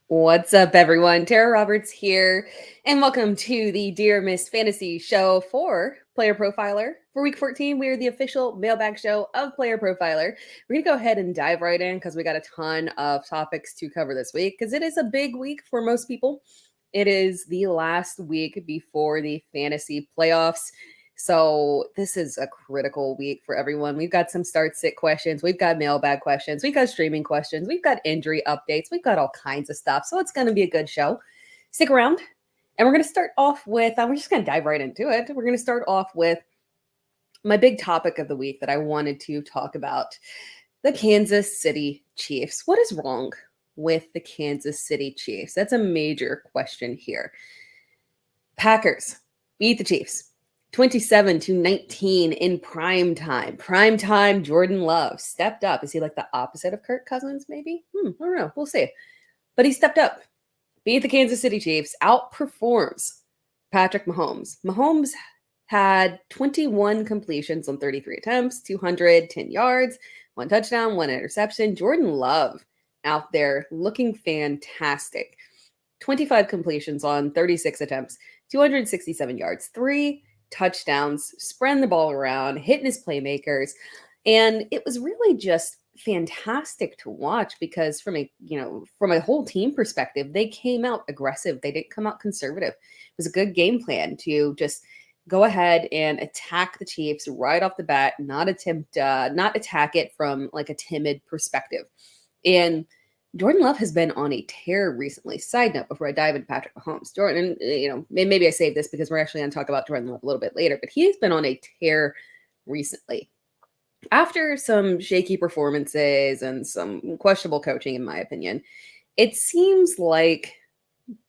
What's up, everyone? Tara Roberts here, and welcome to the Dear Miss Fantasy Show for Player Profiler. For week 14, we are the official mailbag show of Player Profiler. We're going to go ahead and dive right in because we got a ton of topics to cover this week because it is a big week for most people. It is the last week before the fantasy playoffs. So this is a critical week for everyone. We've got some start sit questions. We've got mailbag questions. We've got streaming questions. We've got injury updates. We've got all kinds of stuff. So it's going to be a good show. Stick around. And we're going to start off with, we're just going to dive right into it. We're going to start off with my big topic of the week that I wanted to talk about, the Kansas City Chiefs. What is wrong with the Kansas City Chiefs? That's a major question here. Packers beat the Chiefs 27-19 in prime time. Prime time, Jordan Love stepped up. Is he like the opposite of Kirk Cousins, maybe? I don't know. We'll see. But he stepped up, beat the Kansas City Chiefs, outperforms Patrick Mahomes. Mahomes had 21 completions on 33 attempts, 210 yards, 1 touchdown, 1 interception. Jordan Love out there looking fantastic. 25 completions on 36 attempts, 267 yards, 3 touchdowns, spreading the ball around, hitting his playmakers. And it was really just fantastic to watch because from a whole team perspective, they came out aggressive. They didn't come out conservative. It was a good game plan to just go ahead and attack the Chiefs right off the bat, not attack it from like a timid perspective. And Jordan Love has been on a tear recently. Side note, before I dive into Patrick Mahomes, Jordan, maybe I saved this because we're actually going to talk about Jordan Love a little bit later, but he's been on a tear recently. After some shaky performances and some questionable coaching, in my opinion, it seems like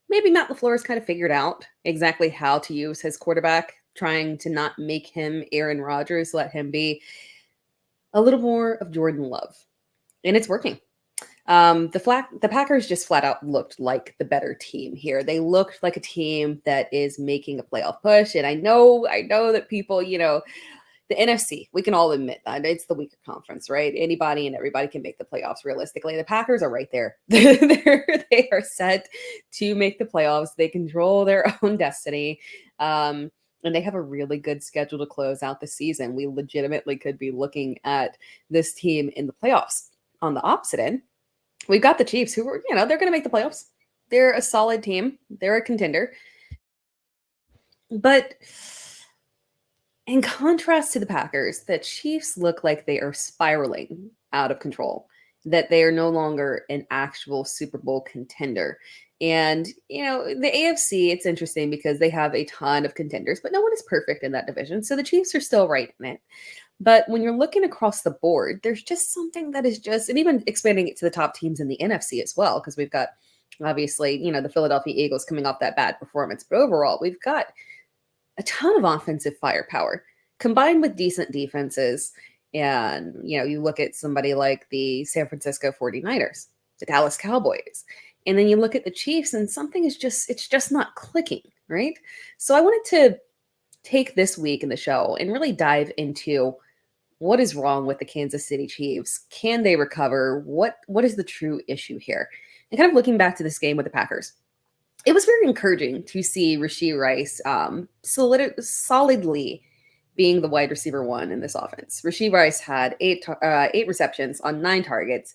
maybe Matt LaFleur has kind of figured out exactly how to use his quarterback, trying to not make him Aaron Rodgers, let him be a little more of Jordan Love. And it's working. The Packers just flat out looked like the better team here. They looked like a team that is making a playoff push. And I know that people, the NFC, we can all admit that it's the weaker conference, right? Anybody and everybody can make the playoffs realistically. The Packers are right there. They are set to make the playoffs. They control their own destiny. And they have a really good schedule to close out the season. We legitimately could be looking at this team in the playoffs. On the opposite end, we've got the Chiefs who are, they're going to make the playoffs. They're a solid team. They're a contender. But in contrast to the Packers, the Chiefs look like they are spiraling out of control, that they are no longer an actual Super Bowl contender. And, the AFC, it's interesting because they have a ton of contenders, but no one is perfect in that division. So the Chiefs are still right in it. But when you're looking across the board, there's just something that is just, and even expanding it to the top teams in the NFC as well, because we've got, obviously, the Philadelphia Eagles coming off that bad performance. But overall, we've got a ton of offensive firepower combined with decent defenses. And, you look at somebody like the San Francisco 49ers, the Dallas Cowboys, and then you look at the Chiefs and something is it's just not clicking, right? So I wanted to take this week in the show and really dive into what is wrong with the Kansas City Chiefs. Can they recover? What is the true issue here? And kind of looking back to this game with the Packers, it was very encouraging to see Rashee Rice solidly being the wide receiver 1 in this offense. Rashee Rice had 8 receptions on 9 targets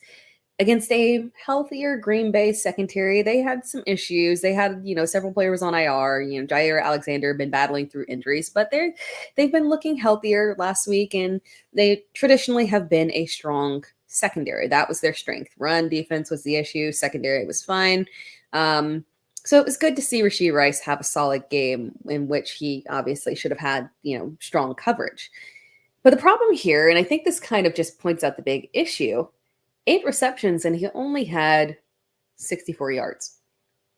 against a healthier Green Bay secondary. They had some issues. They had, several players on IR. Jair Alexander been battling through injuries, but they've been looking healthier last week, and they traditionally have been a strong secondary. That was their strength. Run defense was the issue. Secondary was fine. So it was good to see Rashee Rice have a solid game in which he obviously should have had, strong coverage. But the problem here, and I think this kind of just points out the big issue, 8 receptions and he only had 64 yards.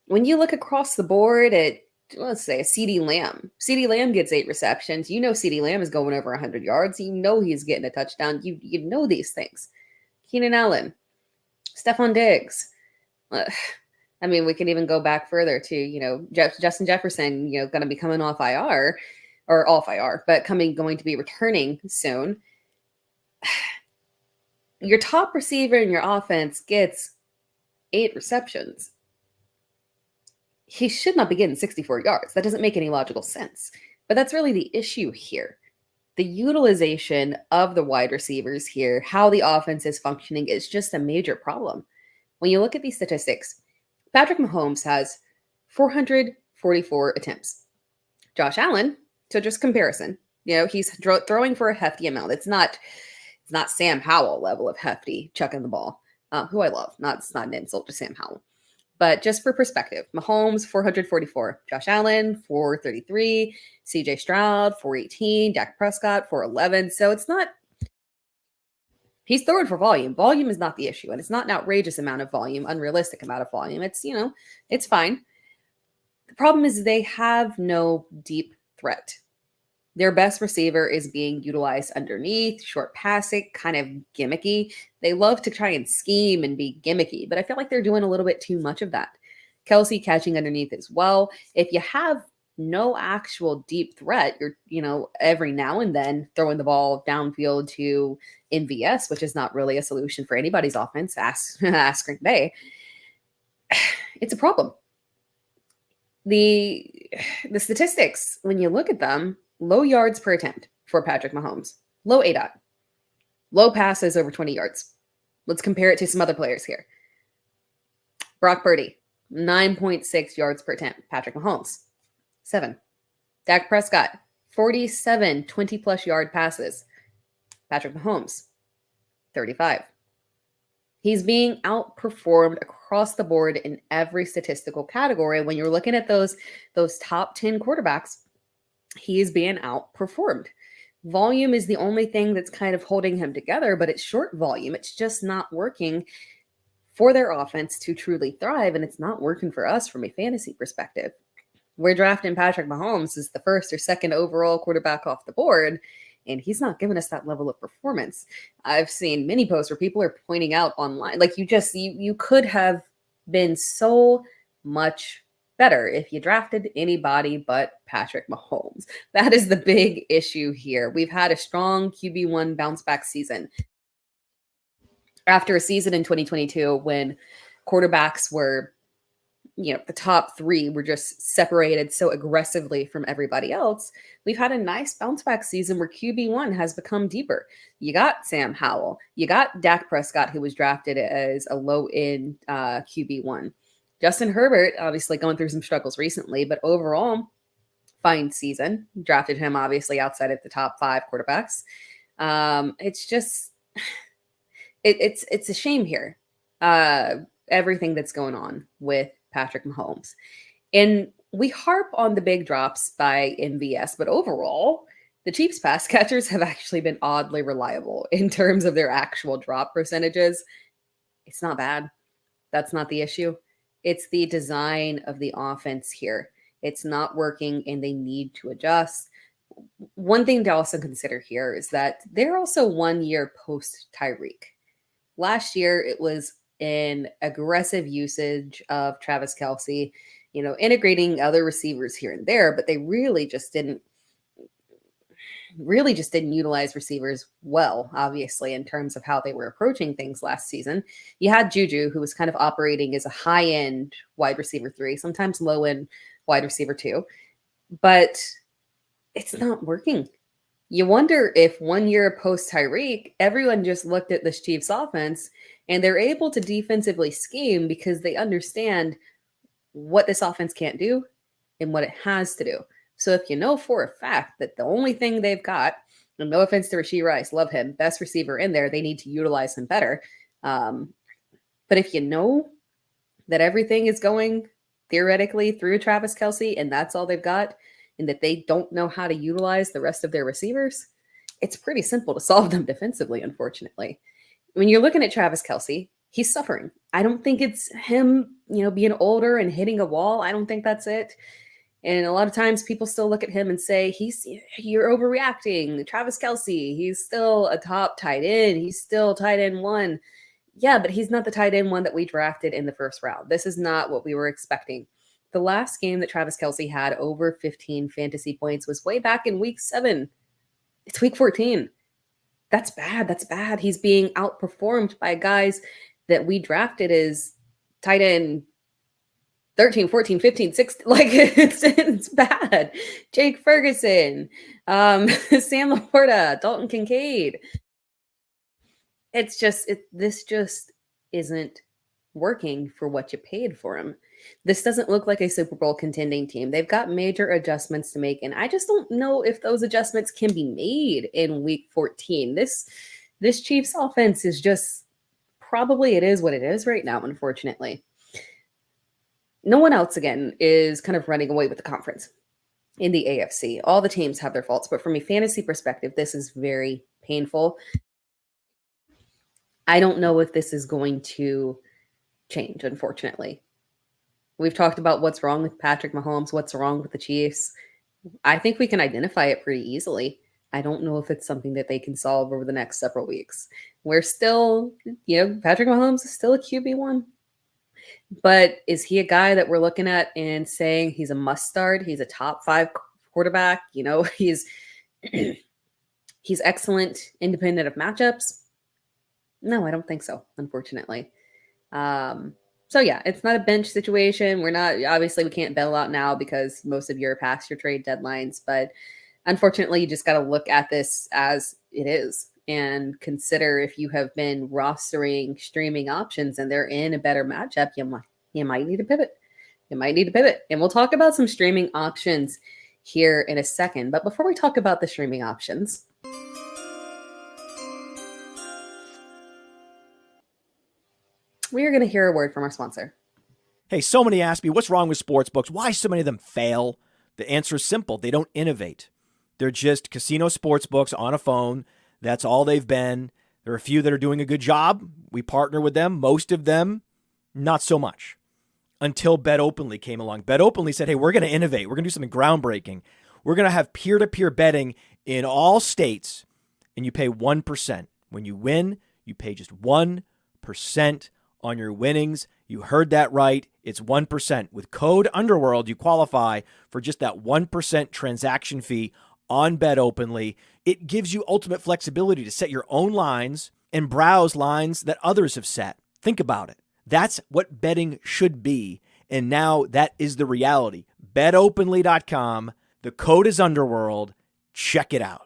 When you look across the board at, let's say, a CeeDee Lamb. CeeDee Lamb gets 8 receptions. CeeDee Lamb is going over 100 yards. He's getting a touchdown. You know these things. Keenan Allen, Stephon Diggs. We can even go back further to, Justin Jefferson, going to be coming off IR, or off IR, but going to be returning soon. Your top receiver in your offense gets 8 receptions. he should not be getting 64 yards. That doesn't make any logical sense. But that's really the issue here. The utilization of the wide receivers here, how the offense is functioning, is just a major problem. When you look at these statistics, Patrick Mahomes has 444 attempts. Josh Allen, so just comparison, he's throwing for a hefty amount. It's not Sam Howell level of hefty chucking the ball, who I love. It's not an insult to Sam Howell. But just for perspective, Mahomes, 444. Josh Allen, 433. CJ Stroud, 418. Dak Prescott, 411. So it's not, he's throwing for volume. Volume is not the issue. And it's not an outrageous amount of volume, unrealistic amount of volume. It's, it's fine. The problem is they have no deep threat. Their best receiver is being utilized underneath, short passing, kind of gimmicky. They love to try and scheme and be gimmicky, but I feel like they're doing a little bit too much of that. Kelsey catching underneath as well. If you have no actual deep threat, you're, every now and then throwing the ball downfield to MVS, which is not really a solution for anybody's offense. Ask Green Bay. It's a problem. The statistics, when you look at them, low yards per attempt for Patrick Mahomes, low ADOT, low passes over 20 yards. Let's compare it to some other players here. Brock Purdy, 9.6 yards per attempt. Patrick Mahomes, 7. Dak Prescott, 47 20-plus yard passes. Patrick Mahomes, 35. He's being outperformed across the board in every statistical category. When you're looking at those top 10 quarterbacks, he is being outperformed. Volume is the only thing that's kind of holding him together, but it's short volume. It's just not working for their offense to truly thrive, and it's not working for us from a fantasy perspective. We're drafting Patrick Mahomes as the first or second overall quarterback off the board, and he's not giving us that level of performance. I've seen many posts where people are pointing out online, like you could have been so much better if you drafted anybody but Patrick Mahomes. That is the big issue here. We've had a strong QB1 bounce back season. After a season in 2022 when quarterbacks were, the top 3 were just separated so aggressively from everybody else, we've had a nice bounce back season where QB1 has become deeper. You got Sam Howell. You got Dak Prescott, who was drafted as a low-end QB1. Justin Herbert, obviously going through some struggles recently, but overall, fine season. Drafted him, obviously, outside of the top 5 quarterbacks. It's just, it's a shame here. Everything that's going on with Patrick Mahomes. And we harp on the big drops by MVS, but overall, the Chiefs pass catchers have actually been oddly reliable in terms of their actual drop percentages. It's not bad. That's not the issue. It's the design of the offense here. It's not working and they need to adjust. One thing to also consider here is that they're also 1 year post Tyreek. Last year, it was an aggressive usage of Travis Kelce, integrating other receivers here and there, but they really just didn't utilize receivers well, obviously, in terms of how they were approaching things last season. You had Juju, who was kind of operating as a high-end wide receiver 3, sometimes low-end wide receiver 2, but it's not working. You wonder if 1 year post Tyreek, everyone just looked at this Chiefs offense and they're able to defensively scheme because they understand what this offense can't do and what it has to do. So if you know for a fact that the only thing they've got, and no offense to Rashee Rice, love him, best receiver in there, they need to utilize him better. But if you know that everything is going theoretically through Travis Kelce and that's all they've got, and that they don't know how to utilize the rest of their receivers, it's pretty simple to solve them defensively, unfortunately. When you're looking at Travis Kelce, he's suffering. I don't think it's him, being older and hitting a wall. I don't think that's it. And a lot of times people still look at him and say, you're overreacting. Travis Kelce, he's still a top tight end. He's still tight end 1. Yeah, but he's not the tight end 1 that we drafted in the first round. This is not what we were expecting. The last game that Travis Kelce had over 15 fantasy points was way back in week 7. It's week 14. That's bad. That's bad. He's being outperformed by guys that we drafted as tight end 13, 14, 15, 16. Like it's bad. Jake Ferguson, Sam Laporta, Dalton Kincaid. It's just this just isn't working for what you paid for him. This doesn't look like a Super Bowl contending team. They've got major adjustments to make, and I just don't know if those adjustments can be made in week 14. This Chiefs offense is just probably it is what it is right now, unfortunately. No one else again is kind of running away with the conference in the AFC. All the teams have their faults, but from a fantasy perspective, this is very painful. I don't know if this is going to change, unfortunately. We've talked about what's wrong with Patrick Mahomes, what's wrong with the Chiefs. I think we can identify it pretty easily. I don't know if it's something that they can solve over the next several weeks. We're still, Patrick Mahomes is still a QB1. But is he a guy that we're looking at and saying he's a must start? He's a top 5 quarterback. He's excellent independent of matchups. No, I don't think so, unfortunately. So yeah, it's not a bench situation. Obviously we can't bail out now because most of you are past your trade deadlines, but unfortunately you just got to look at this as it is and consider if you have been rostering streaming options and they're in a better matchup, you might need to pivot. And we'll talk about some streaming options here in a second. But before we talk about the streaming options, we are going to hear a word from our sponsor. Hey, so many ask me, what's wrong with sportsbooks? Why so many of them fail? The answer is simple. They don't innovate. They're just casino sportsbooks on a phone. That's all they've been. There are a few that are doing a good job. We partner with them. Most of them, not so much. Until Bet Openly came along. Bet Openly said, hey, we're going to innovate. We're going to do something groundbreaking. We're going to have peer-to-peer betting in all states, and you pay 1%. When you win, you pay just 1% on your winnings. You heard that right. It's 1%. With code Underworld, you qualify for just that 1% transaction fee on Bet Openly. It gives you ultimate flexibility to set your own lines and browse lines that others have set. Think about it. That's what betting should be. And now that is the reality. BetOpenly.com. The code is Underworld. Check it out.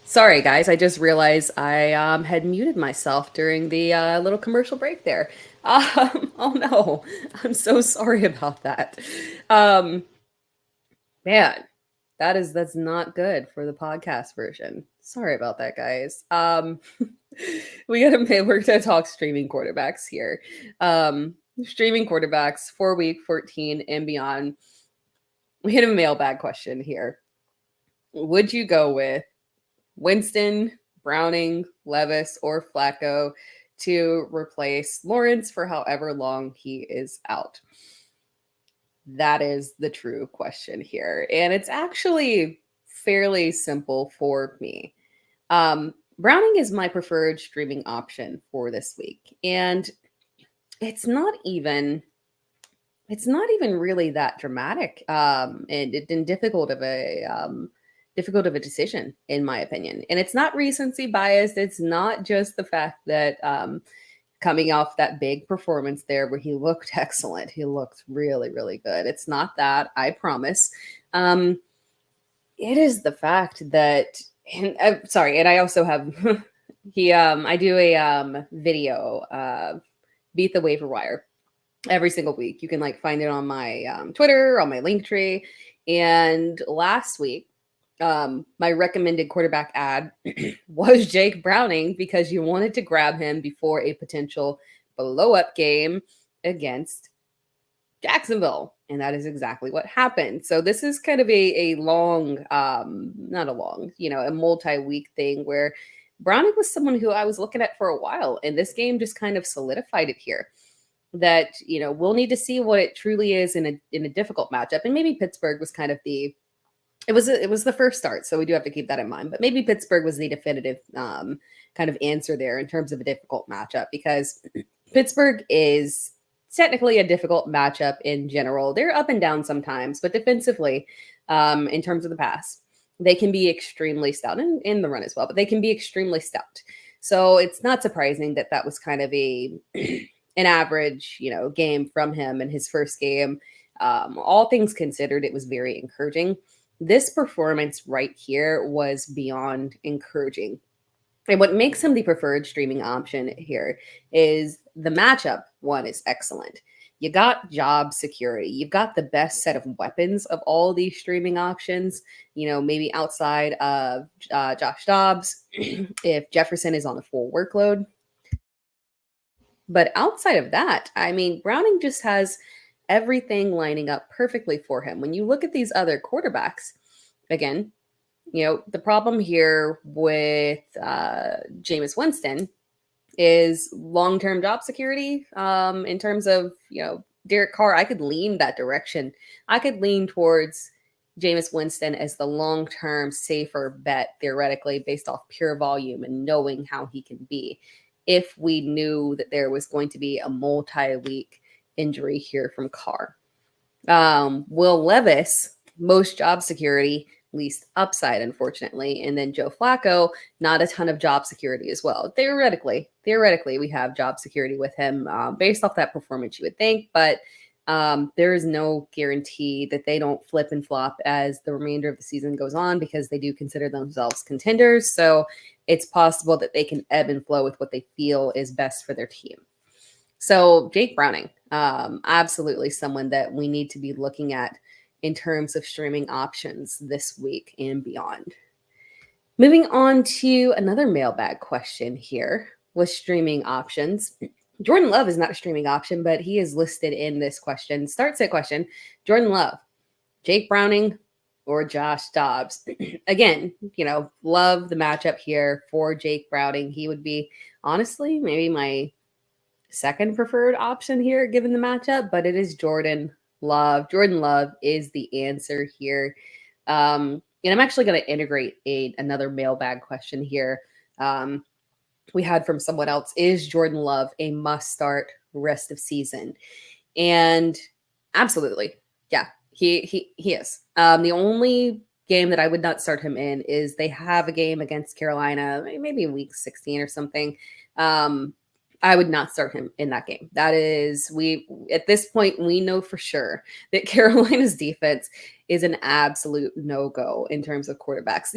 Sorry, guys. I just realized I had muted myself during the little commercial break there. Oh no, I'm so sorry about that. Man, that's not good for the podcast version. Sorry about that, guys. We're gonna talk streaming quarterbacks here. Streaming quarterbacks for week 14 and beyond. We had a mailbag question here. Would you go with Winston, Browning, Levis, or Flacco to replace Lawrence for however long he is out? That is the true question here. And it's actually fairly simple for me. Browning is my preferred streaming option for this week. And it's not even really that dramatic and difficult of a decision, in my opinion. And it's not recency biased. It's not just the fact that coming off that big performance there where he looked excellent. He looked really, really good. It's not that, I promise. It is the fact that, and I also have, I do a video, Beat the Waiver Wire every single week. You can find it on my Twitter, on my Linktree. And last week, my recommended quarterback ad was Jake Browning because you wanted to grab him before a potential blow-up game against Jacksonville. And that is exactly what happened. So this is kind of a long, not a long, a multi-week thing where Browning was someone who I was looking at for a while. And this game just kind of solidified it here that, we'll need to see what it truly is in a difficult matchup. And maybe Pittsburgh was kind of it was the first start. So we do have to keep that in mind. But maybe Pittsburgh was the definitive kind of answer there in terms of a difficult matchup, because Pittsburgh is technically a difficult matchup in general. They're up and down sometimes, but defensively, in terms of the pass, they can be extremely stout, and in the run as well, but they can be extremely stout. So it's not surprising that that was kind of an average, game from him in his first game. All things considered, it was very encouraging. This performance right here was beyond encouraging. And what makes him the preferred streaming option here is the matchup one is excellent. You got job security. You've got the best set of weapons of all these streaming options, maybe outside of Josh Dobbs, if Jefferson is on a full workload. But outside of that, I mean, Browning just has everything lining up perfectly for him. When you look at these other quarterbacks, again, the problem here with Jameis Winston is long-term job security. In terms of, Derek Carr, I could lean that direction. I could lean towards Jameis Winston as the long-term safer bet, theoretically, based off pure volume and knowing how he can be, if we knew that there was going to be a multi-week injury here from Carr. Will Levis, most job security, least upside, unfortunately. And then Joe Flacco, not a ton of job security as well. Theoretically, we have job security with him based off that performance, you would think, but there is no guarantee that they don't flip and flop as the remainder of the season goes on, because they do consider themselves contenders. So it's possible that they can ebb and flow with what they feel is best for their team. So Jake Browning, absolutely someone that we need to be looking at in terms of streaming options this week and beyond. Moving on to another mailbag question here with streaming options. Jordan Love is not a streaming option, but he is listed in this question. Start set question. Jordan Love, Jake Browning, or Josh Dobbs? Again, love the matchup here for Jake Browning. He would be, honestly, maybe my second preferred option here given the matchup, but it is Jordan Love. Jordan Love is the answer here. And I'm actually going to integrate another mailbag question here. We had from someone else. Is Jordan Love a must start rest of season? And absolutely. Yeah, he is. The only game that I would not start him in is they have a game against Carolina, maybe week 16 or something. I would not start him in that game. That is, at this point, we know for sure that Carolina's defense is an absolute no-go in terms of quarterbacks.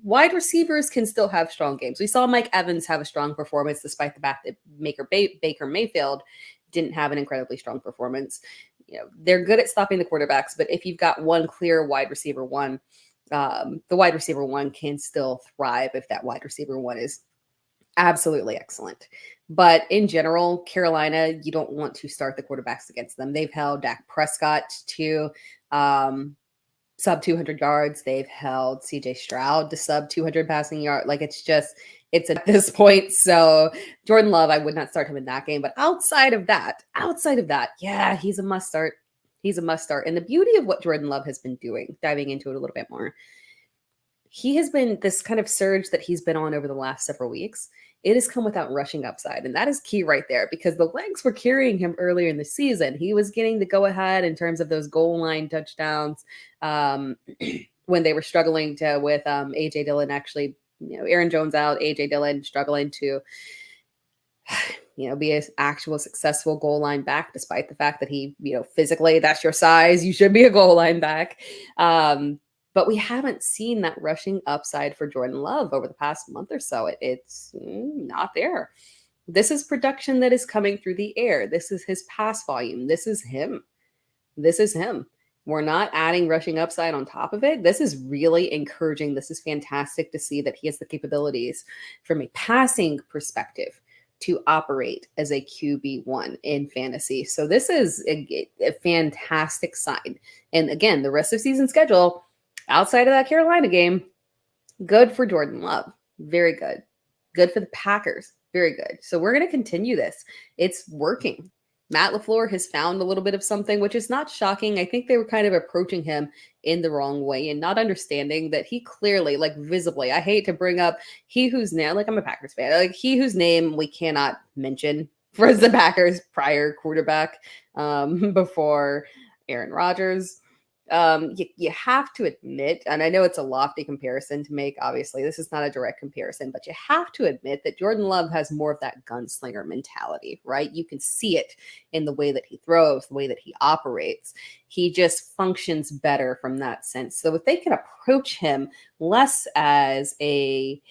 Wide receivers can still have strong games. We saw Mike Evans have a strong performance despite the fact that Baker Mayfield didn't have an incredibly strong performance. They're good at stopping the quarterbacks, but if you've got one clear wide receiver one, the wide receiver one can still thrive if that wide receiver one is absolutely excellent. But in general, Carolina, you don't want to start the quarterbacks against them. They've held Dak Prescott to sub 200 yards. They've held CJ Stroud to sub 200 passing yards. It's at this point. So Jordan Love, I would not start him in that game. But outside of that, yeah, he's a must start. He's a must start. And the beauty of what Jordan Love has been doing, diving into it a little bit more, he has been this kind of surge that he's been on over the last several weeks. It has come without rushing upside. And that is key right there, because the legs were carrying him earlier in the season. He was getting the go ahead in terms of those goal line touchdowns when they were struggling with AJ Dillon, actually, Aaron Jones out, AJ Dillon struggling to, be an actual successful goal line back, despite the fact that he, physically, that's your size. You should be a goal line back. But we haven't seen that rushing upside for Jordan Love over the past month or so. It's not there. This is production that is coming through the air. This is his pass volume. This is him. We're not adding rushing upside on top of it. This is really encouraging. This is fantastic to see that he has the capabilities from a passing perspective to operate as a QB1 in fantasy. So this is a fantastic sign. And again, the rest of season schedule outside of that Carolina game, good for Jordan Love. Very good. Good for the Packers. Very good. So we're going to continue this. It's working. Matt LaFleur has found a little bit of something, which is not shocking. I think they were kind of approaching him in the wrong way and not understanding that he clearly, like visibly, I hate to bring up he whose name, like I'm a Packers fan, like he whose name we cannot mention for the Packers prior quarterback before Aaron Rodgers. You have to admit, and I know it's a lofty comparison to make, obviously, this is not a direct comparison, but you have to admit that Jordan Love has more of that gunslinger mentality, right? You can see it in the way that he throws, the way that he operates. He just functions better from that sense. So if they can approach him less as a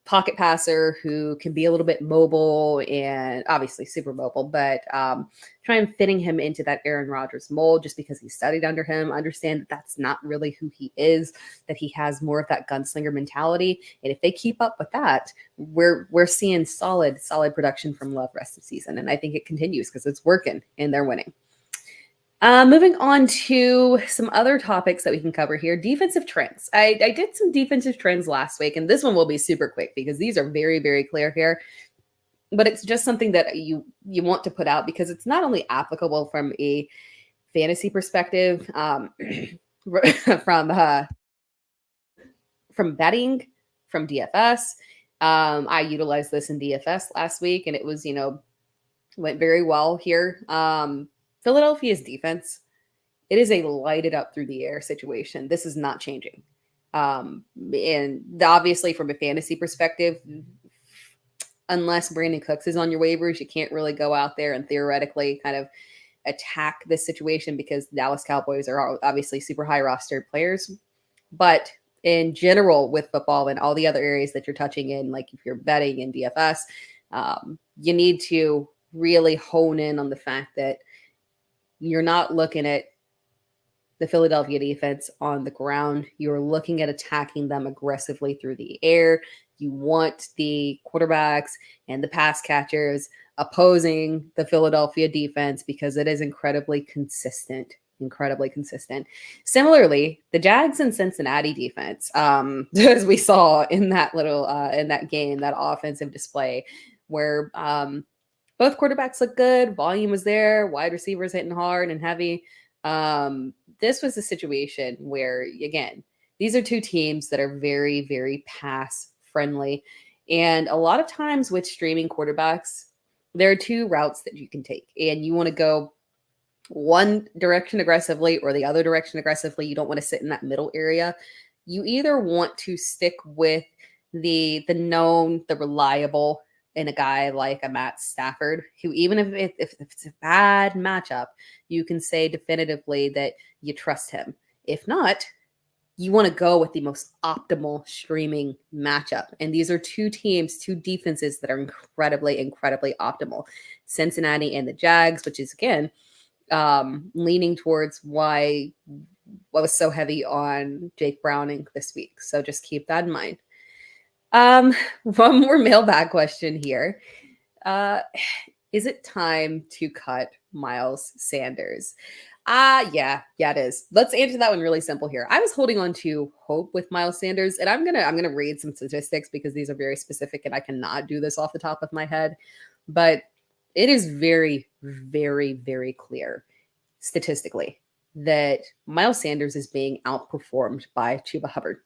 pocket passer who can be a little bit mobile and obviously super mobile, but try and fitting him into that Aaron Rodgers mold just because he studied under him, understand that that's not really who he is, that he has more of that gunslinger mentality. And if they keep up with that, we're seeing solid production from Love rest of the season. And I think it continues because it's working and they're winning. Moving on to some other topics that we can cover here. Defensive trends. I did some defensive trends last week, and this one will be super quick because these are very, very clear here. But it's just something that you want to put out because it's not only applicable from a fantasy perspective, from betting, from DFS. I utilized this in DFS last week, and it was, went very well here. Philadelphia's defense, it is a lighted up through the air situation. This is not changing. And obviously from a fantasy perspective, unless Brandon Cooks is on your waivers, you can't really go out there and theoretically kind of attack this situation because the Dallas Cowboys are obviously super high rostered players. But in general with football and all the other areas that you're touching in, like if you're betting in DFS, you need to really hone in on the fact that you're not looking at the Philadelphia defense on the ground. You're looking at attacking them aggressively through the air. You want the quarterbacks and the pass catchers opposing the Philadelphia defense because it is incredibly consistent. Similarly, the Jags and Cincinnati defense, as we saw in that in that game, that offensive display where both quarterbacks look good. Volume was there. Wide receivers hitting hard and heavy. This was a situation where, again, these are two teams that are very, very pass friendly. And a lot of times with streaming quarterbacks, there are two routes that you can take. And you want to go one direction aggressively or the other direction aggressively. You don't want to sit in that middle area. You either want to stick with the known, the reliable, in a guy like a Matt Stafford, who even if it's a bad matchup, you can say definitively that you trust him. If not, you want to go with the most optimal streaming matchup. And these are two teams, two defenses that are incredibly, incredibly optimal. Cincinnati and the Jags, which is, again, leaning towards why I was so heavy on Jake Browning this week. So just keep that in mind. One more mailbag question here. Is it time to cut Miles Sanders? Yeah, it is. Let's answer that one really simple here. I was holding on to hope with Miles Sanders, and I'm gonna read some statistics because these are very specific and I cannot do this off the top of my head. But it is very, very, very clear statistically that Miles Sanders is being outperformed by Chuba Hubbard.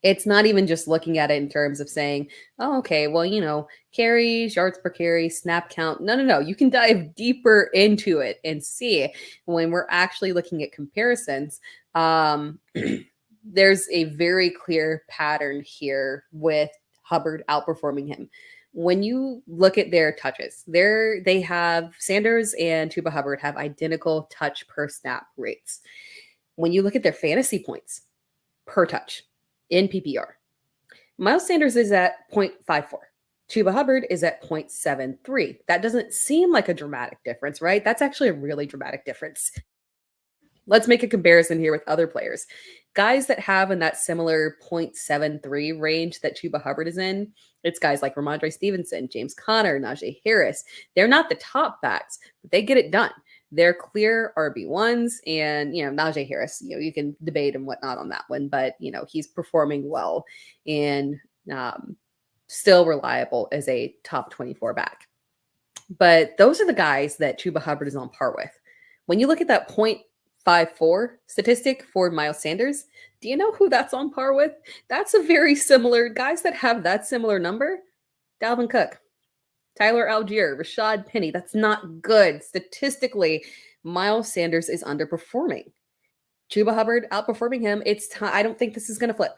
It's not even just looking at it in terms of saying, oh, okay, well, carries, yards per carry, snap count. No. You can dive deeper into it and see when we're actually looking at comparisons. There's a very clear pattern here with Hubbard outperforming him. When you look at their touches, they have Sanders and Chuba Hubbard have identical touch per snap rates. When you look at their fantasy points per touch, in PPR, Miles Sanders is at 0.54. Chuba Hubbard is at 0.73. That doesn't seem like a dramatic difference, right? That's actually a really dramatic difference. Let's make a comparison here with other players. Guys that have in that similar 0.73 range that Chuba Hubbard is in, it's guys like Ramondre Stevenson, James Conner, Najee Harris. They're not the top backs, but they get it done. They're clear RB1s, and Najee Harris, you can debate and whatnot on that one, but he's performing well and still reliable as a top 24 back. But those are the guys that Chuba Hubbard is on par with. When you look at that 0.54 statistic for Miles Sanders, do you know who that's on par with? That's a very similar, guys that have that similar number, Dalvin Cook, Tyler Algier, Rashad Penny. That's not good. Statistically, Miles Sanders is underperforming. Chuba Hubbard outperforming him. I don't think this is going to flip.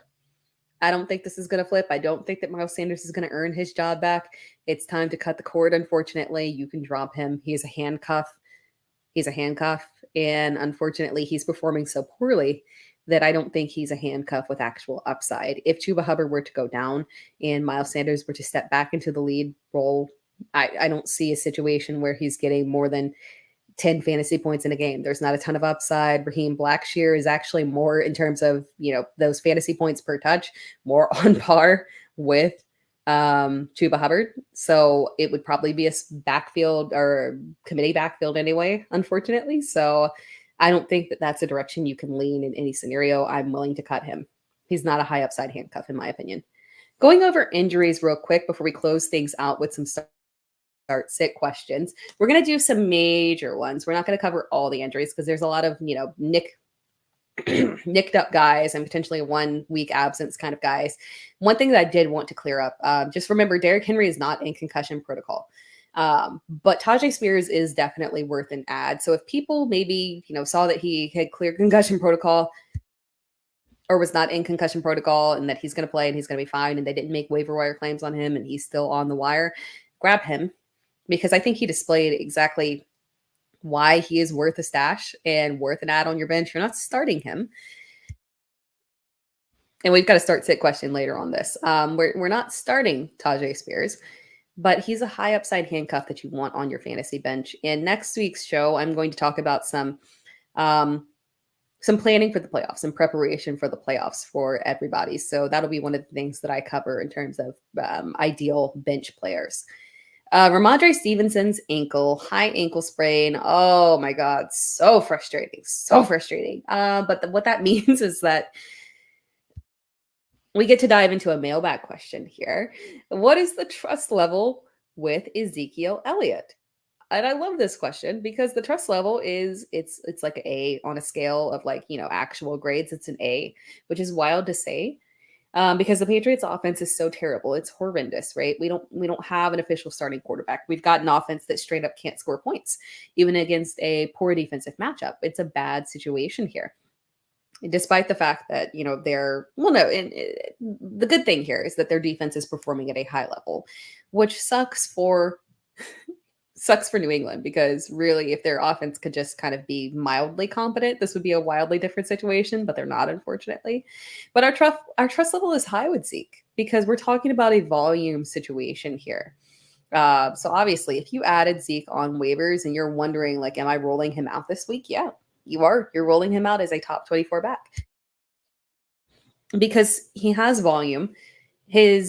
I don't think this is going to flip. I don't think that Miles Sanders is going to earn his job back. It's time to cut the cord, unfortunately. You can drop him. He's a handcuff. And unfortunately, he's performing so poorly that I don't think he's a handcuff with actual upside. If Chuba Hubbard were to go down and Miles Sanders were to step back into the lead role, I don't see a situation where he's getting more than 10 fantasy points in a game. There's not a ton of upside. Raheem Blackshear is actually more in terms of, those fantasy points per touch, more on par with Chuba Hubbard. So it would probably be a backfield or committee backfield anyway, unfortunately. So I don't think that that's a direction you can lean in any scenario. I'm willing to cut him. He's not a high upside handcuff, in my opinion. Going over injuries real quick before we close things out with some start sit questions. We're going to do some major ones. We're not going to cover all the injuries because there's a lot of, nicked up guys and potentially 1 week absence kind of guys. One thing that I did want to clear up, just remember Derrick Henry is not in concussion protocol. But Tajay Spears is definitely worth an add. So if people maybe, saw that he had cleared concussion protocol or was not in concussion protocol and that he's going to play and he's going to be fine and they didn't make waiver wire claims on him and he's still on the wire, grab him because I think he displayed exactly why he is worth a stash and worth an add on your bench. You're not starting him. And we've got a start sit question later on this. We're not starting Tajay Spears, but he's a high upside handcuff that you want on your fantasy bench. In next week's show, I'm going to talk about some planning for the playoffs and preparation for the playoffs for everybody. So that'll be one of the things that I cover in terms of ideal bench players. Ramondre Stevenson's high ankle sprain. Oh my God. So frustrating. But what that means is that we get to dive into a mailbag question here. What is the trust level with Ezekiel Elliott? And I love this question because the trust level it's like an A on a scale of actual grades. It's an A, which is wild to say. Because the Patriots offense is so terrible. It's horrendous, right? We don't have an official starting quarterback. We've got an offense that straight up can't score points, even against a poor defensive matchup. It's a bad situation here. Despite the fact that, the good thing here is that their defense is performing at a high level, which sucks for New England because really if their offense could just kind of be mildly competent, this would be a wildly different situation, but they're not, unfortunately. But our trust level is high with Zeke because we're talking about a volume situation here. So obviously if you added Zeke on waivers and you're wondering am I rolling him out this week? Yeah, you are. You're rolling him out as a top 24 back because he has volume. He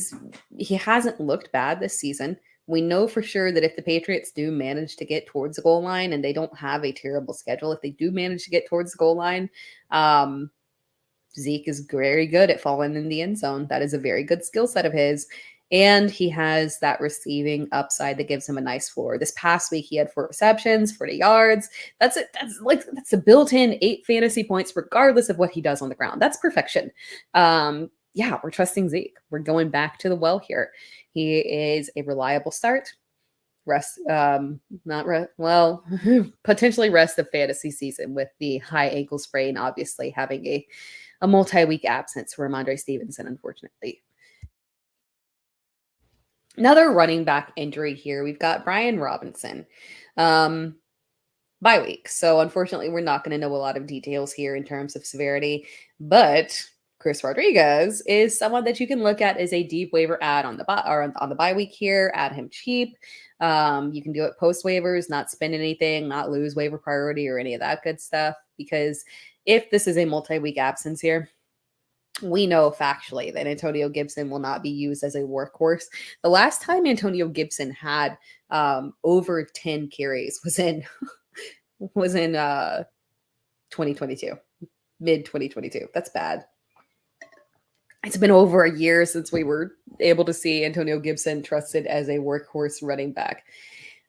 hasn't looked bad this season. We know for sure that if the Patriots do manage to get towards the goal line and they don't have a terrible schedule, if they do manage to get towards the goal line, Zeke is very good at falling in the end zone. That is a very good skill set of his. And he has that receiving upside that gives him a nice floor. This past week, he had 4 receptions, 40 yards. That's it. That's a built-in 8 fantasy points, regardless of what he does on the ground. That's perfection. Yeah, we're trusting Zeke. We're going back to the well here. He is a reliable start. Potentially rest of fantasy season with the high ankle sprain, obviously having a multi-week absence for Ramondre Stevenson, unfortunately. Another running back injury here. We've got Brian Robinson. Bye week. So unfortunately, we're not going to know a lot of details here in terms of severity, but Chris Rodriguez is someone that you can look at as a deep waiver add on the bye week here. Add him cheap. You can do it post waivers, not spend anything, not lose waiver priority or any of that good stuff. because if this is a multi-week absence here, we know factually that Antonio Gibson will not be used as a workhorse. The last time Antonio Gibson had over 10 carries was in 2022, mid 2022. That's bad. It's been over a year since we were able to see Antonio Gibson trusted as a workhorse running back.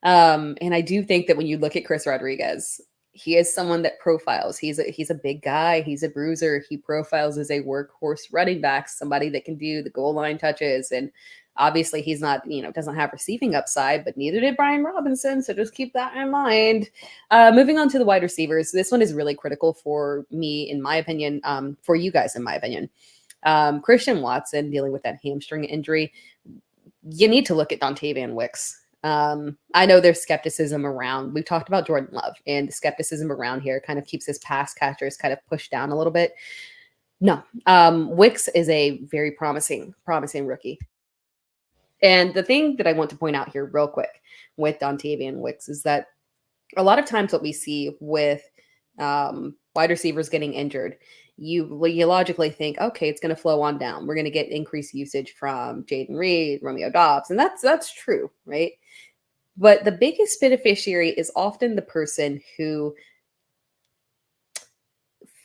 And I do think that when you look at Chris Rodriguez, he is someone that profiles. He's a big guy. He's a bruiser. He profiles as a workhorse running back, somebody that can do the goal line touches. And obviously he's not, doesn't have receiving upside, but neither did Brian Robinson. So just keep that in mind. Moving on to the wide receivers. This one is really critical for me, in my opinion, for you guys, in my opinion. Christian Watson dealing with that hamstring injury. You need to look at Dontavian Wicks. I know there's skepticism around. We've talked about Jordan Love, and the skepticism around here kind of keeps his pass catchers kind of pushed down a little bit. No, Wicks is a very promising rookie. And the thing that I want to point out here real quick with Dontavian Wicks is that a lot of times what we see with wide receivers getting injured, you logically think, okay, it's going to flow on down. We're going to get increased usage from Jaden Reed, Romeo Dobbs, and that's true, right? But the biggest beneficiary is often the person who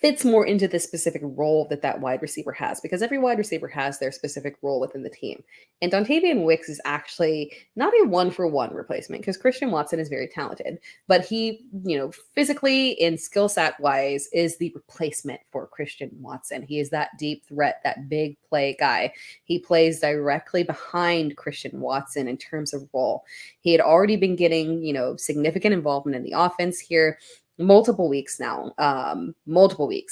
fits more into the specific role that wide receiver has, because every wide receiver has their specific role within the team. And Dontavian Wicks is actually not a one-for-one replacement, because Christian Watson is very talented, but he, physically and skill set wise is the replacement for Christian Watson. He is that deep threat, that big play guy. He plays directly behind Christian Watson in terms of role. He had already been getting, significant involvement in the offense here. Multiple weeks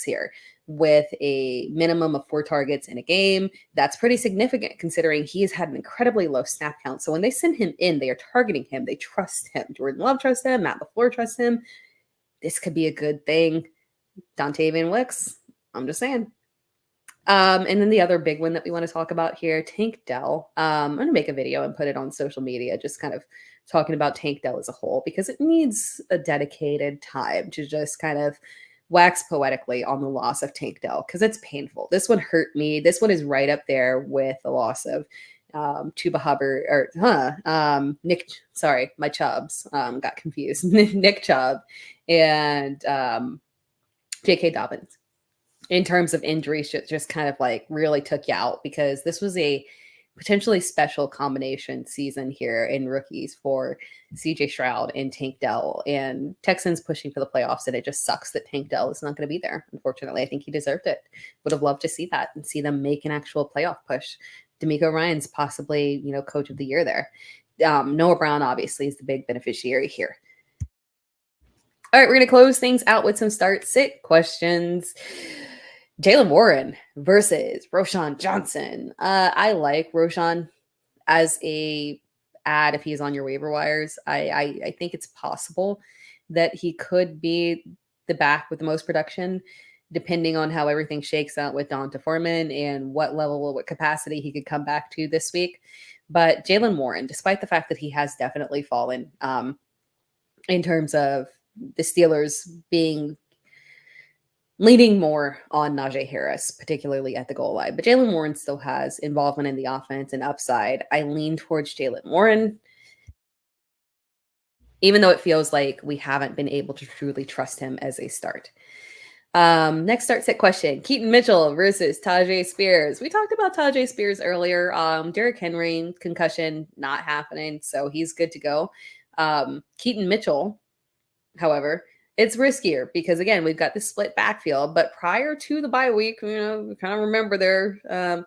here with a minimum of 4 targets in a game. That's pretty significant considering he has had an incredibly low snap count. So when they send him in, they are targeting him. They trust him. Jordan Love trusts him. Matt LaFleur trusts him. This could be a good thing. Dontavian Wicks, I'm just saying. And then the other big one that we want to talk about here, Tank Dell. I'm going to make a video and put it on social media, just kind of talking about Tank Dell as a whole, because it needs a dedicated time to just kind of wax poetically on the loss of Tank Dell, because it's painful. This one hurt me. This one is right up there with the loss of Chuba Hubbard, my Chubbs, got confused. Nick Chubb and J.K. Dobbins. In terms of injuries, just kind of like really took you out, because this was a potentially special combination season here in rookies for CJ Stroud and Tank Dell, and Texans pushing for the playoffs. And it just sucks that Tank Dell is not going to be there. Unfortunately, I think he deserved it. Would have loved to see that and see them make an actual playoff push. D'Amico Ryan's possibly, coach of the year there. Noah Brown obviously is the big beneficiary here. All right, we're going to close things out with some start-sit questions. Jaylen Warren versus Roschon Johnson. I like Roschon as a add if he's on your waiver wires. I think it's possible that he could be the back with the most production, depending on how everything shakes out with Donta Foreman and what level, what capacity he could come back to this week. But Jaylen Warren, despite the fact that he has definitely fallen in terms of the Steelers leaning more on Najee Harris, particularly at the goal line. But Jaylen Warren still has involvement in the offense and upside. I lean towards Jaylen Warren, even though it feels like we haven't been able to truly trust him as a start. Next start-sit question. Keaton Mitchell versus Tajay Spears. We talked about Tajay Spears earlier. Derrick Henry, concussion, not happening, so he's good to go. Keaton Mitchell, however, it's riskier because, again, we've got the split backfield. But prior to the bye week, we kind of remember there,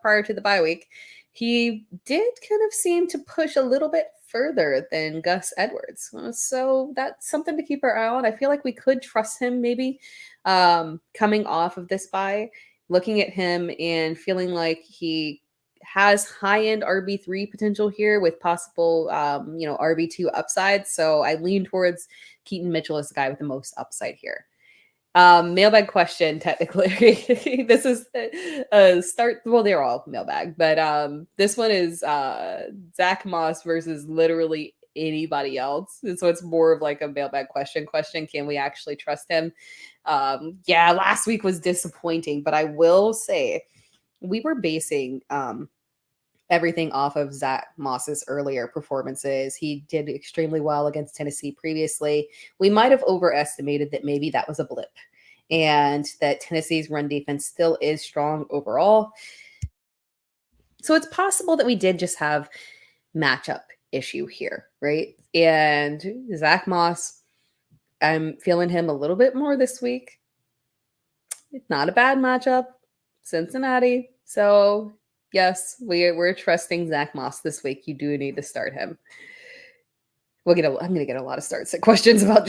prior to the bye week, he did kind of seem to push a little bit further than Gus Edwards. So that's something to keep our eye on. I feel like we could trust him maybe coming off of this bye, looking at him and feeling like he has high-end RB3 potential here with possible, RB2 upside. So I lean towards Keaton Mitchell as the guy with the most upside here. Mailbag question, technically. This is a start. Well, they're all mailbag, but this one is Zach Moss versus literally anybody else. And so it's more of like a mailbag question. Can we actually trust him? Yeah, last week was disappointing, but I will say we were basing everything off of Zach Moss's earlier performances. He did extremely well against Tennessee previously. We might have overestimated that maybe that was a blip and that Tennessee's run defense still is strong overall. So it's possible that we did just have matchup issue here, right? And Zach Moss, I'm feeling him a little bit more this week. It's not a bad matchup, Cincinnati. So yes, we're trusting Zach Moss this week. You do need to start him. I'm gonna get a lot of start set questions about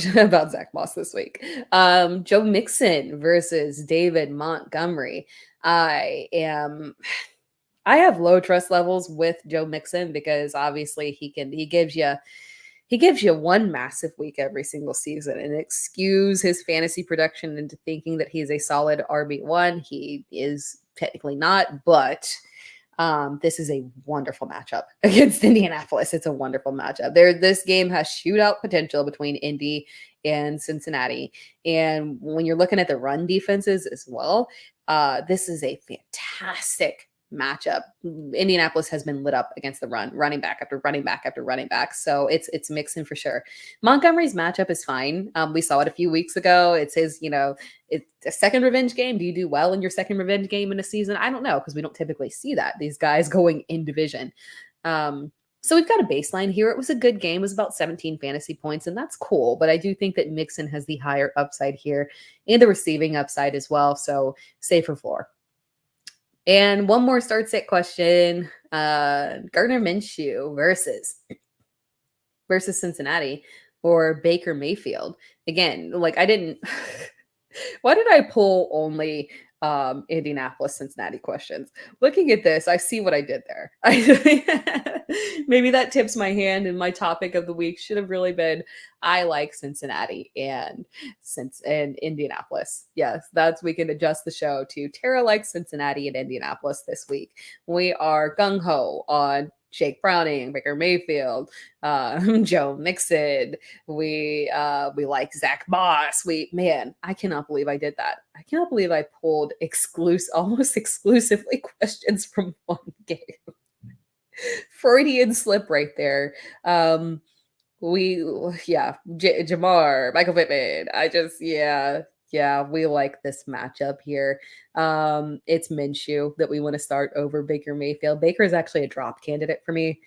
Zach Moss this week. Joe Mixon versus David Montgomery. I have low trust levels with Joe Mixon because obviously he gives you one massive week every single season and excuse his fantasy production into thinking that he's a solid RB1. He is technically not, but this is a wonderful matchup against Indianapolis. It's a wonderful matchup. This game has shootout potential between Indy and Cincinnati. And when you're looking at the run defenses as well, this is a fantastic matchup. Indianapolis has been lit up against the run, running back after running back after running back. So it's mixing for sure. Montgomery's matchup is fine. We saw it a few weeks ago. It's his, it's a second revenge game. Do you do well in your second revenge game in a season? I don't know, because we don't typically see that. These guys going in division. So we've got a baseline here. It was a good game. It was about 17 fantasy points, and that's cool. But I do think that Mixon has the higher upside here and the receiving upside as well. So safer floor. And one more start sit question. Gardner Minshew versus Cincinnati or Baker Mayfield. Again, like I didn't why did I pull only Indianapolis Cincinnati questions? Looking at this, I see what I did there. Maybe that tips my hand, and my topic of the week should have really been I like Cincinnati and Indianapolis. Yes, we can adjust the show to Tara likes Cincinnati and Indianapolis this week. We are gung-ho on Jake Browning, Baker Mayfield, Joe Mixon. We like Zach Moss. I cannot believe I did that. I cannot believe I pulled almost exclusively questions from one game. Freudian slip right there. Jamar, Michael Pittman. We like this matchup here. It's Minshew that we want to start over Baker Mayfield. Baker is actually a drop candidate for me.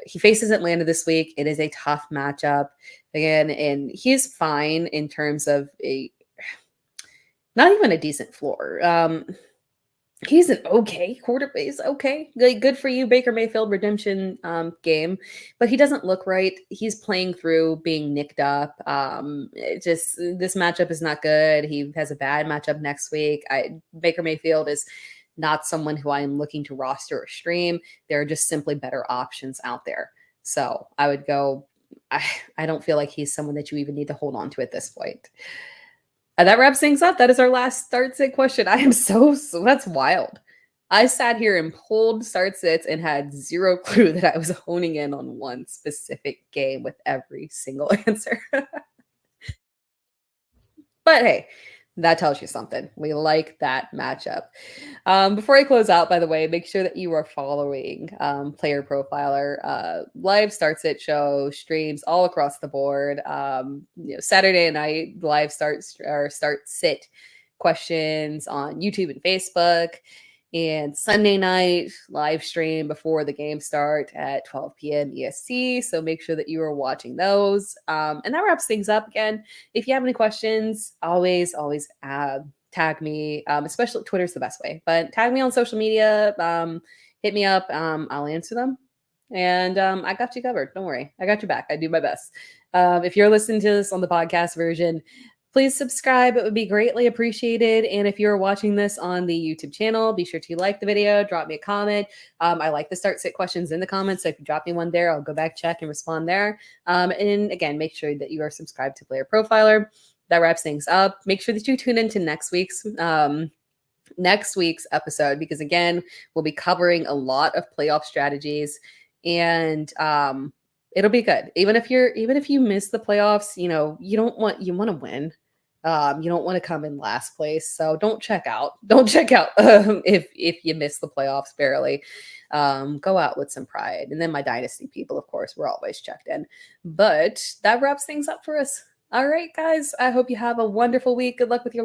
He faces Atlanta this week. It is a tough matchup again, and he's fine in terms of not even a decent floor. He's an okay quarterback. He's okay. Good for you, Baker Mayfield redemption game. But he doesn't look right. He's playing through being nicked up. This matchup is not good. He has a bad matchup next week. Baker Mayfield is not someone who I am looking to roster or stream. There are just simply better options out there. So I would go, I don't feel like he's someone that you even need to hold on to at this point. That wraps things up. That is our last start sit question. I am so that's wild. I sat here and pulled start sits and had zero clue that I was honing in on one specific game with every single answer. But hey, that tells you something. We like that matchup. Before I close out, by the way, make sure that you are following Player Profiler live start sit show streams all across the board. Saturday night live start sit questions on YouTube and Facebook. And Sunday night live stream before the game start at 12 p.m. EST. So make sure that you are watching those. And that wraps things up. Again, if you have any questions, always tag me. Especially Twitter's the best way. But tag me on social media. Hit me up. I'll answer them. And I got you covered. Don't worry. I got your back. I do my best. If you're listening to this on the podcast version, please subscribe. It would be greatly appreciated. And if you're watching this on the YouTube channel, be sure to like the video, drop me a comment. I like to start sit questions in the comments. So if you drop me one there, I'll go back, check, and respond there. And again, make sure that you are subscribed to Player Profiler. That wraps things up. Make sure that you tune into next week's episode, because again, we'll be covering a lot of playoff strategies, and it'll be good. Even if you miss the playoffs, you want to win. You don't want to come in last place, so don't check out. Don't check out if you miss the playoffs barely. Go out with some pride. And then my Dynasty people, of course, we're always checked in. But that wraps things up for us. All right, guys. I hope you have a wonderful week. Good luck with your